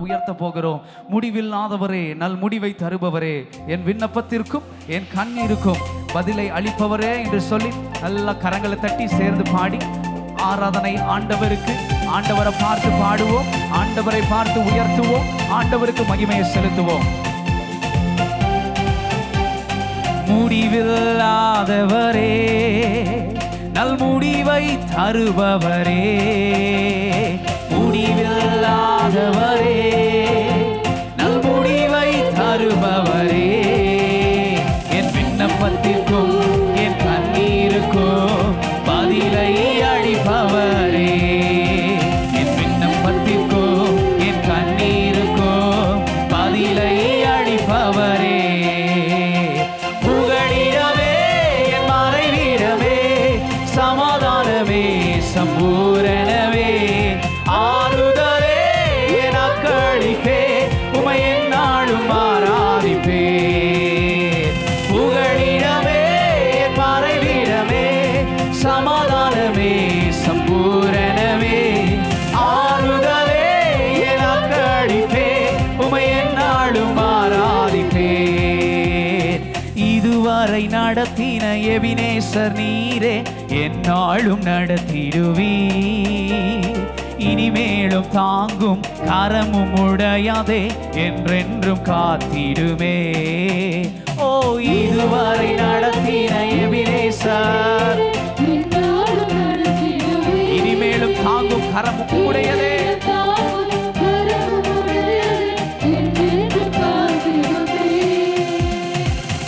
உயர்த்த போகிறோம். முடிவில்லாதவரே, நல் முடிவை தருபவரே, என் விண்ணப்பத்திற்கும் என் கண்ணீருக்கும் பதிலை அளிப்பவரே என்று சொல்லி நல்ல கரங்களை தட்டி சேர்ந்து பாடி ஆராதனை ஆண்டவருக்கு, ஆண்டவரை பார்த்து பாடுவோம், ஆண்டவரை பார்த்து உயர்த்துவோம், ஆண்டவருக்கு மகிமையை செலுத்துவோம். முடிவில்லாதவரே, நல் முடிவை தருபவரே, முடிவில்லாதவரே, நல் முடிவை தருபவரே, என் விண்ணப்பத்திற்கும் என் கண்ணீருக்கும் பதிலை அளிப்பவரே, என் விண்ணப்பத்திற்கும் என் கண்ணீருக்கும் பதிலை அளிப்பவரே, சமாதானமே, சம்பூரணமே, ஆறுதலே, எனக்களிப்பே, உமை எந்நாளும் ஆராதிப்பே, புகழிடமே, மறைவிடமே, சமாதானமே, சம்பூரணமே, ஆறுதலே, எனக்களிப்பே, உமை எந்நாளும் ஆராதிப்பே. இதுவரை நடத்தின எபினேசர் நீரே, எந்நாளும் நடத்திடுவீர். இனிமேலும் தாங்கும் கரமும் உடையாதே, என்றென்றும் காத்திடுமே. ஓ, இதுவரை நடத்தின எபினேசர், இனிமேலும் தாங்கும் கரமும் உடையதே,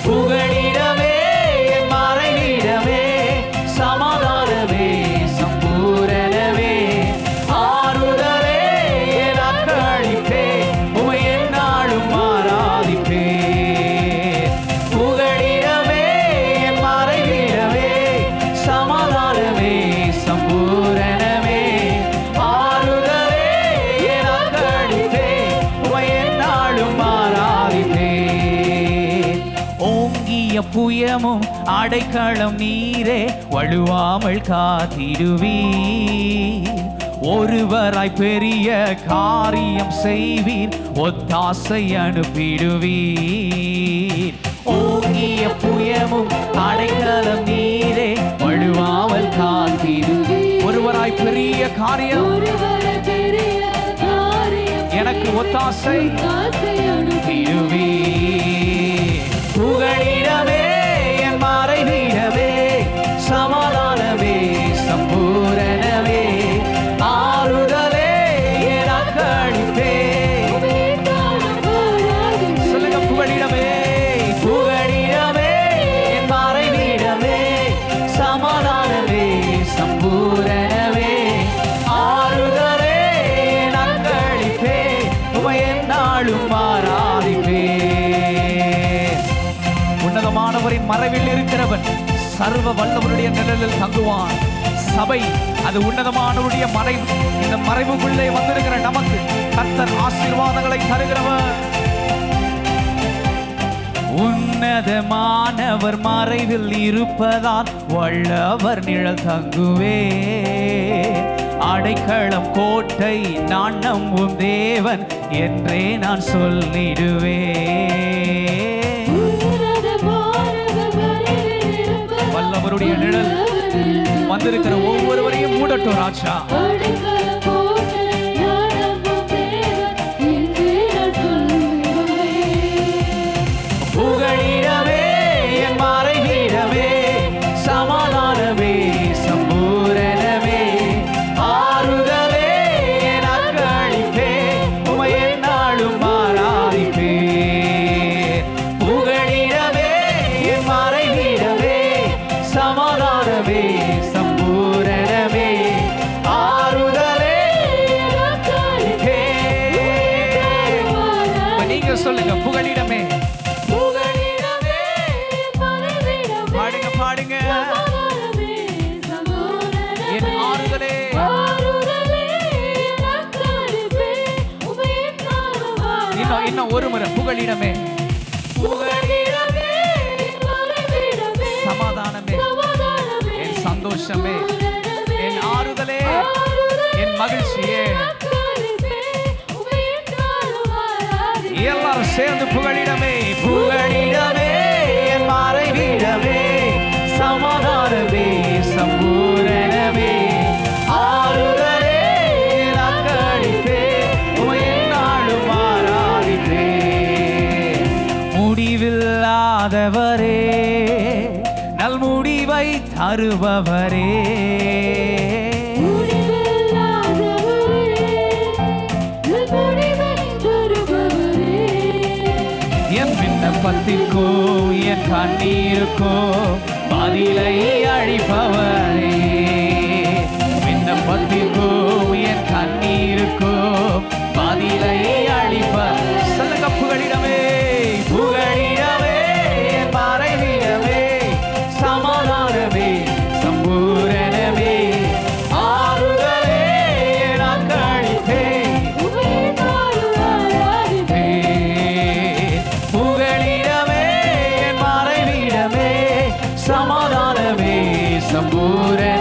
புகழிடமே, என் மறைவிடமே, சமாதானமே, சம்பூரணமே, ஆறுதலே, எனக்களிப்பே, உமை எந்நாளும் ஆராதிப்பே, புகழிடமே, என் மறைவிடமே, சமாதானமே, சம்பூரணமே, ஆறுதலே, எனக்களிப்பே, உமை எந்நாளும் ஆராதிப்பே. ஓங்கிய புயமும் அடைக்கலம் நீரே, வழுவாமல் காத்திடுவீர். ஒருவராய் பெரிய காரியம் செய்வீர், ஒத்தாசை அனுப்பிடுவீர். ஓங்கிய புயமும் அடைக்கலம் நீரே, வழுவாமல் காத்திடுவீர். ஒருவராய் பெரிய காரியம், எனக்கு ஒத்தாசை அனுப்பிடுவீர். புகழிடமே, என் மறைவிடமே, சமாதானமே, சம்பூரணமே, ஆறுதலே, எனக்களிப்பே, சொல்லுங்க, புகழிடமே, புகழிடமே, என் மறைவிடமே, சமாதானமே, சம்பூரணமே, ஆறுதலே, எனக்களிப்பே, உமை எந்நாளும் ஆராதிப்பே. உன்னதமானவரின் மறைவில் இருக்கிறவன் சர்வ வல்லவருடைய நிழலில் தங்குவான். சபை அது உன்னதமானவருடைய மறைவு. இந்த மறைவுக்குள்ளே வந்திருக்கிற நமக்கு கர்த்தர் ஆசீர்வாதங்களை தருகிறவர். உன்னதமானவர் மறைவில் இருப்பதால் வல்லவர் நிழல் தங்குவே. அடைக்கலம் கோட்டை நான் நம்பும் தேவன் என்றே நான் சொல்லிடுவேன். வல்லவருடைய நிழல் வந்திருக்கிற ஒவ்வொருவரையும் மூடட்டும் ராஜா. புகழிடமே, என் மறைவிடமே, சமாதானமே, சம்பூரணமே, ஆறுதலே, எனக்களிப்பே, உமை எந்நாளும் ஆராதிப்பே. புகழிடமே, என் மறைவிடமே, சமாதானமே, சம்பூரணமே, ஆறுதலே, எனக்களிப்பே. நீங்க சொல்லுங்க, புகழிடமே, பாடுங்க பாடுங்க, என் ஆறுதலே, இன்னும் ஒரு முறை, புகழிடமே, சமாதானமே, என் சந்தோஷமே, என் ஆறுதலே, என் மகிழ்ச்சியே. சேர்ந்து புகழிடமே புகழிடமே என் மறைவிடமே சமாதானமே சம்பூரணமே ஆறுதலே நக்களிப்பே உம்மை எந்நாளும் ஆராதிப்பே முடிவில்லாதவரே நல் முடிவை தருபவரே என் விண்ணப்பத்திற்கும் என் கண்ணீருக்கும் பதிலை அளிப்பவரே விண்ணப்பத்திற்கும் என் கண்ணீருக்கும் பதிலை அளிப்பவர் சொல்லுங்க புகழிடமே புகழிடமே என் மறைவிடமே சமாதானமே சம்பூரணமே ஆறுதலே நான் கழிப்பே புகழிடமே என் மறைவிடமே சமாதானமே சம்பூரண